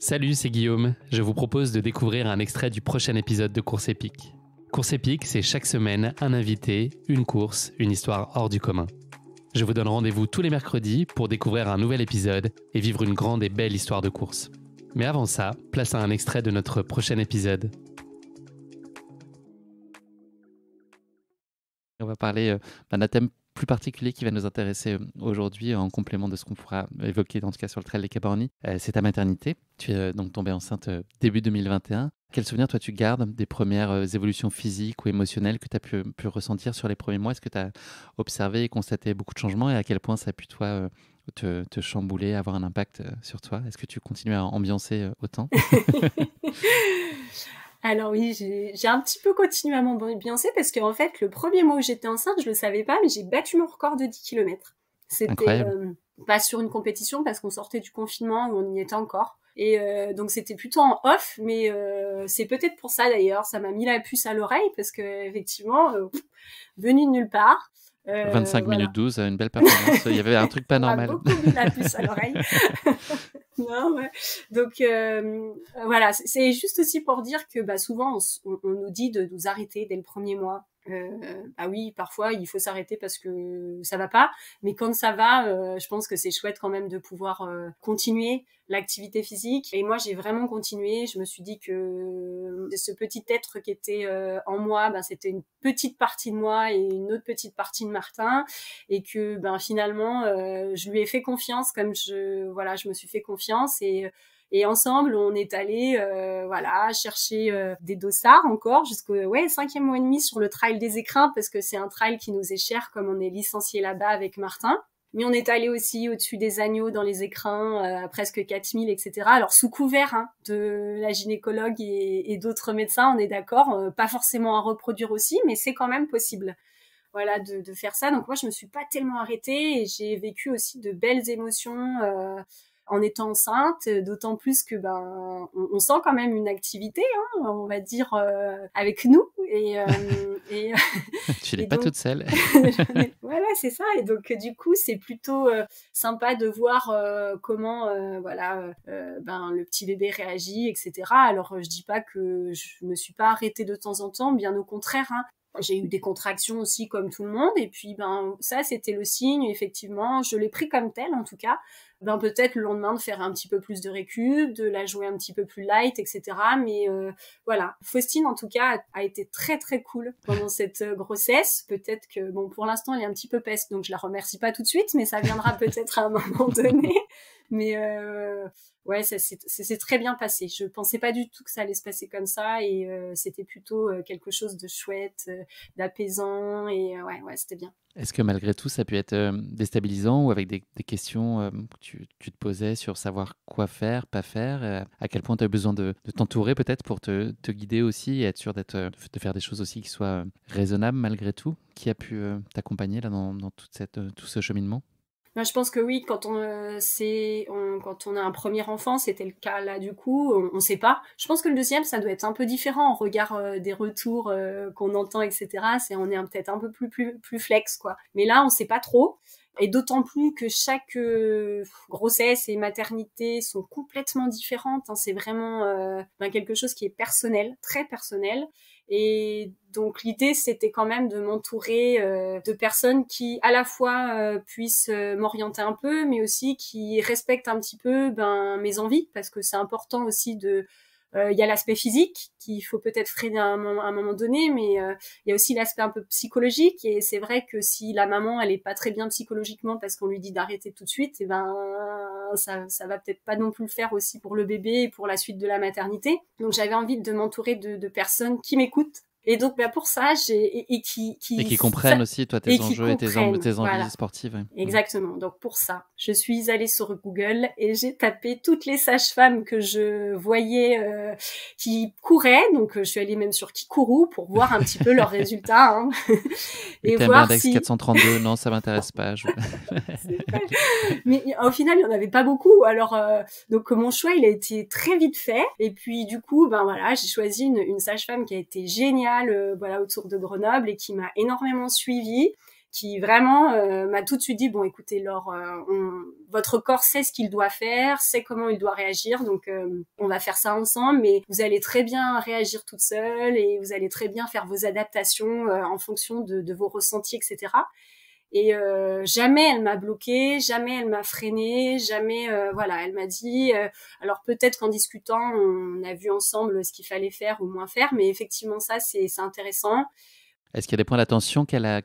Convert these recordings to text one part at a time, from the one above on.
Salut, c'est Guillaume. Je vous propose de découvrir un extrait du prochain épisode de Course épique. Course épique, c'est chaque semaine un invité, une course, une histoire hors du commun. Je vous donne rendez-vous tous les mercredis pour découvrir un nouvel épisode et vivre une grande et belle histoire de course. Mais avant ça, place à un extrait de notre prochain épisode. On va parler d'un thème plus particulier qui va nous intéresser aujourd'hui en complément de ce qu'on pourra évoquer en tout cas sur le trail des Cabornis. C'est ta maternité. Tu es donc tombée enceinte début 2021. Quel souvenir toi tu gardes des premières évolutions physiques ou émotionnelles que tu as pu ressentir sur les premiers mois? Est-ce que tu as observé et constaté beaucoup de changements et à quel point ça a pu toi te chambouler, avoir un impact sur toi? Est-ce que tu continues à ambiancer autant? Alors oui, j'ai un petit peu continué à m'ambiancer parce qu'en fait, le premier mois où j'étais enceinte, je le savais pas, mais j'ai battu mon record de 10 kilomètres. C'était Incroyable. pas sur une compétition parce qu'on sortait du confinement où on y était encore. Et donc c'était plutôt en off, mais c'est peut-être pour ça d'ailleurs, ça m'a mis la puce à l'oreille parce que effectivement, venu de nulle part. 25 Voilà. minutes 12, une belle performance. Il y avait un truc pas On m'a normal. beaucoup mis la puce à l'oreille. Non, ouais. Donc voilà, c'est juste aussi pour dire que souvent on nous dit de nous arrêter dès le premier mois. Oui, parfois il faut s'arrêter parce que ça va pas, mais quand ça va, je pense que c'est chouette quand même de pouvoir continuer l'activité physique. Et moi j'ai vraiment continué. Je me suis dit que ce petit être qui était en moi, c'était une petite partie de moi et une autre petite partie de Martin, et que finalement je lui ai fait confiance comme je me suis fait confiance. Et ensemble, on est allé chercher des dossards encore jusqu'au 5e mois et demi sur le trail des Écrins, parce que c'est un trail qui nous est cher comme on est licencié là-bas avec Martin. Mais on est allé aussi au-dessus des agneaux dans les Écrins, à presque 4000, etc. Alors sous couvert de la gynécologue et d'autres médecins, on est d'accord, pas forcément à reproduire aussi, mais c'est quand même possible. Voilà, de faire ça. Donc moi, je me suis pas tellement arrêtée et j'ai vécu aussi de belles émotions en étant enceinte, d'autant plus que on sent quand même une activité, on va dire, avec nous. Et Tu n'es et pas donc toute seule. voilà, c'est ça. Et donc du coup, c'est plutôt sympa de voir comment le petit bébé réagit, etc. Alors je dis pas que je me suis pas arrêtée de temps en temps, bien au contraire. J'ai eu des contractions aussi comme tout le monde, et puis ça c'était le signe, effectivement, je l'ai pris comme tel en tout cas. Peut-être le lendemain de faire un petit peu plus de récup, de la jouer un petit peu plus light, etc. Mais voilà, Faustine en tout cas a été très très cool pendant cette grossesse. Peut-être que pour l'instant elle est un petit peu peste, donc je la remercie pas tout de suite, mais ça viendra peut-être à un moment donné. Mais ouais, ça s'est très bien passé. Je pensais pas du tout que ça allait se passer comme ça, et c'était plutôt quelque chose de chouette, d'apaisant, et ouais, c'était bien. Est-ce que malgré tout, ça a pu être déstabilisant ou avec des questions que tu te posais sur savoir quoi faire, pas faire? À quel point tu as besoin de t'entourer peut-être pour te guider aussi et être sûr de faire des choses aussi qui soient raisonnables malgré tout? Qui a pu t'accompagner là dans tout ce cheminement? Moi, je pense que oui, quand on a un premier enfant, c'était le cas là du coup, on sait pas. Je pense que le deuxième, ça doit être un peu différent en regard des retours qu'on entend, etc. On est peut-être un peu plus flex, quoi. Mais là, on sait pas trop. Et d'autant plus que chaque grossesse et maternité sont complètement différentes. C'est vraiment quelque chose qui est personnel, très personnel. Et donc l'idée, c'était quand même de m'entourer de personnes qui, à la fois, puissent m'orienter un peu, mais aussi qui respectent un petit peu mes envies, parce que c'est important aussi de... Il y a l'aspect physique qu'il faut peut-être freiner à un moment donné, mais il y a aussi l'aspect un peu psychologique. Et c'est vrai que si la maman, elle est pas très bien psychologiquement parce qu'on lui dit d'arrêter tout de suite, ça va peut-être pas non plus le faire aussi pour le bébé et pour la suite de la maternité. Donc j'avais envie de m'entourer de personnes qui m'écoutent. Et donc pour ça, et qui comprennent aussi toi tes enjeux et tes envies voilà. sportives. Ouais. Exactement. Donc pour ça, je suis allée sur Google et j'ai tapé toutes les sages-femmes que je voyais qui couraient. Donc je suis allée même sur Kikourou pour voir un petit peu leurs résultats. Et voir index si 432, non, ça m'intéresse pas. Mais au final, il y en avait pas beaucoup. Alors donc mon choix, il a été très vite fait. Et puis du coup, j'ai choisi une sage-femme qui a été géniale, autour de Grenoble, et qui m'a énormément suivie. qui vraiment m'a tout de suite dit, bon, écoutez, Laure, votre corps sait ce qu'il doit faire, sait comment il doit réagir, donc on va faire ça ensemble, mais vous allez très bien réagir toute seule et vous allez très bien faire vos adaptations en fonction de vos ressentis, etc. Et jamais elle m'a bloquée, jamais elle m'a freinée, jamais voilà, elle m'a dit alors peut-être qu'en discutant on a vu ensemble ce qu'il fallait faire ou moins faire, mais effectivement ça c'est intéressant. Est-ce qu'il y a des points d'attention qu'elle a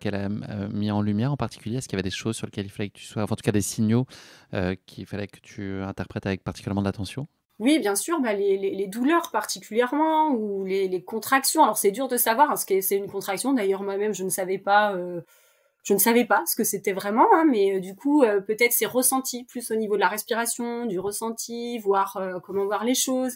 mis en lumière en particulier? Est-ce qu'il y avait des choses sur lesquelles il fallait que tu sois, enfin, en tout cas des signaux qu'il fallait que tu interprètes avec particulièrement d'attention? Oui, bien sûr, bah, les douleurs particulièrement ou les contractions. Alors c'est dur de savoir hein, ce que c'est une contraction. D'ailleurs moi-même je ne savais pas ce que c'était vraiment, hein, mais du coup peut-être c'est ressenti plus au niveau de la respiration, du ressenti, voir comment voir les choses.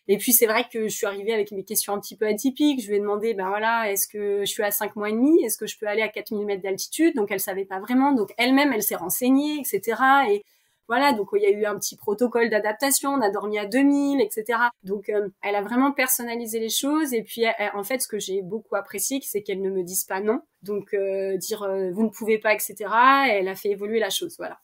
Et puis c'est vrai que je suis arrivée avec mes questions un petit peu atypiques. Je lui ai demandé, ben voilà, est-ce que je suis à 5 mois et demi, est-ce que je peux aller à 4000 mètres d'altitude? Donc elle savait pas vraiment, donc elle-même elle s'est renseignée, etc. Et voilà, donc il y a eu un petit protocole d'adaptation, on a dormi à 2000, etc. Donc elle a vraiment personnalisé les choses. Et puis en fait, ce que j'ai beaucoup apprécié, c'est qu'elle ne me dise pas non. Donc dire vous ne pouvez pas, etc. Elle a fait évoluer la chose, voilà.